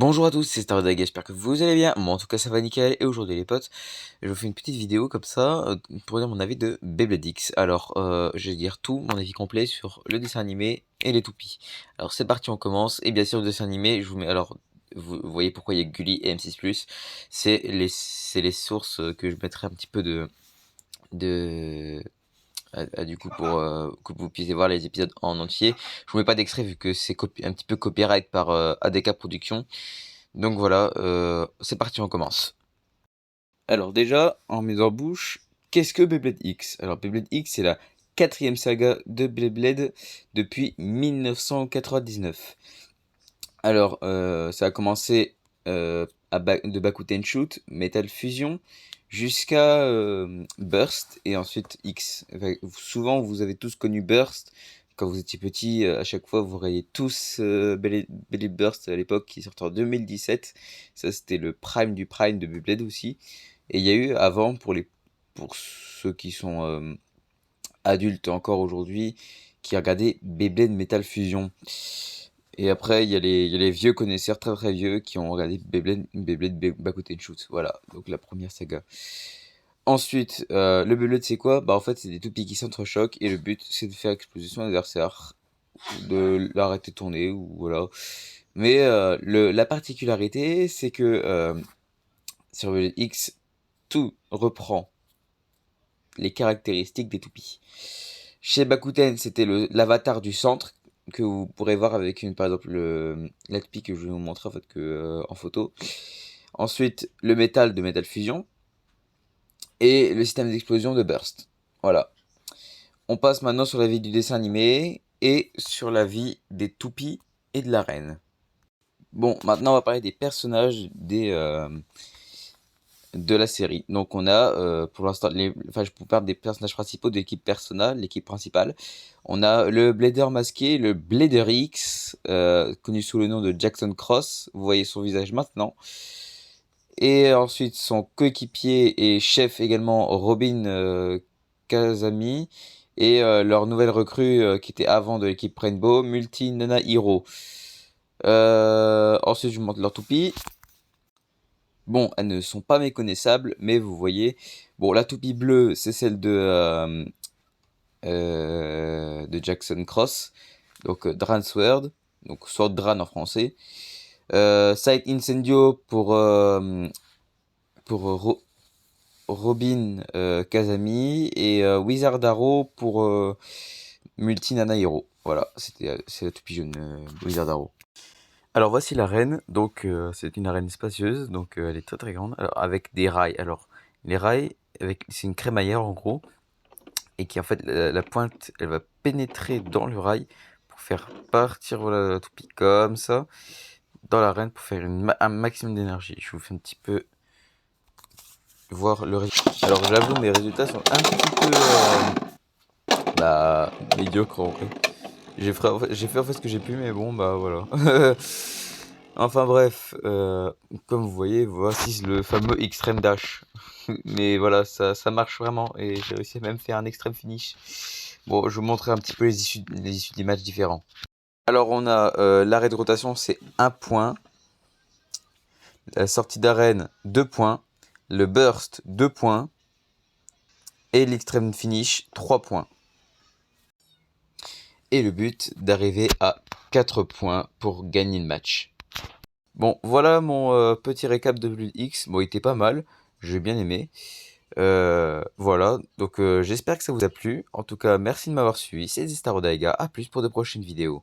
Bonjour à tous, c'est Stardaga, j'espère que vous allez bien. Moi en tout cas ça va nickel et aujourd'hui les potes, je vous fais une petite vidéo comme ça pour dire mon avis de Beyblade X. Alors je vais dire tout, mon avis complet sur le dessin animé et les toupies. Alors c'est parti, on commence. Et bien sûr le dessin animé, je vous mets alors vous voyez pourquoi il y a Gulli et M6+, c'est les sources que je mettrai un petit peu de du coup pour que vous puissiez voir les épisodes en entier. Je vous mets pas d'extrait vu que c'est un petit peu copyright par ADK Productions. Donc voilà, c'est parti, on commence. Alors déjà, en mise en bouche, qu'est-ce que Beyblade X? Alors Beyblade X, c'est la quatrième saga de Beyblade depuis 1999. Alors, ça a commencé de Bakuten Shoot, Metal Fusion, jusqu'à Burst et ensuite X. Enfin, souvent, vous avez tous connu Burst. Quand vous étiez petit, à chaque fois, vous voyez tous Beyblade Burst à l'époque qui sortait en 2017. Ça, c'était le prime du prime de Beyblade aussi. Et il y a eu avant, pour ceux qui sont adultes encore aujourd'hui, qui regardaient Beyblade Metal Fusion. Et après, il y a les vieux connaisseurs très très vieux qui ont regardé Beyblade Bakuten Shoot. Voilà, donc la première saga. Ensuite, le Beyblade c'est quoi? Bah en fait c'est des toupies qui s'entrechoquent et le but c'est de faire exploser son adversaire, ou de l'arrêter de tourner, ou voilà. Mais la particularité c'est que sur Beyblade X, tout reprend les caractéristiques des toupies. Chez Bakuten, c'était l'avatar du centre que vous pourrez voir avec par exemple la toupie que je vais vous montrer en fait en photo. Ensuite, le métal de Metal Fusion et le système d'explosion de Burst. Voilà. On passe maintenant sur la vie du dessin animé et sur la vie des toupies et de la reine. Bon, maintenant on va parler des personnages de la série. Donc on a pour l'instant, je vous parle des personnages principaux de l'équipe personnelle, l'équipe principale. On a le Blader masqué, le Blader X, connu sous le nom de Jackson Cross. Vous voyez son visage maintenant. Et ensuite son coéquipier et chef également, Robin Kazami. Et leur nouvelle recrue qui était avant de l'équipe Rainbow, Multi Nana Hero. Ensuite je vous montre leur toupie. Bon, elles ne sont pas méconnaissables, mais vous voyez, bon, la toupie bleue, c'est celle de Jackson Cross, donc Dran Sword, donc Sword Dran en français. Sight Incendio pour Robin Kazami et Wizard Arrow pour Multi Nana Hero. Voilà, c'est la toupie jaune Wizard Arrow. Alors voici l'arène, donc c'est une arène spacieuse, donc elle est très très grande, alors avec des rails. Alors les rails, c'est une crémaillère en gros, et qui en fait la pointe, elle va pénétrer dans le rail pour faire partir voilà, la toupie comme ça dans l'arène pour faire un maximum d'énergie. Je vous fais un petit peu voir le résultat. Alors j'avoue mes résultats sont un petit peu médiocres en vrai. J'ai fait en fait ce que j'ai pu, mais bon bah voilà. Enfin bref, comme vous voyez, voici le fameux extreme dash. Mais voilà, ça marche vraiment et j'ai réussi à même faire un extreme finish. Bon, je vous montrerai un petit peu les issues des matchs différents. Alors on a l'arrêt de rotation, c'est 1 point. La sortie d'arène, 2 points. Le burst, 2 points. Et l'extreme finish, 3 points. Et le but d'arriver à 4 points pour gagner le match. Bon, voilà mon petit récap de Beyblade X. Bon, il était pas mal, j'ai bien aimé. Voilà, donc j'espère que ça vous a plu. En tout cas, merci de m'avoir suivi. C'est Zestarodaiga. À plus pour de prochaines vidéos.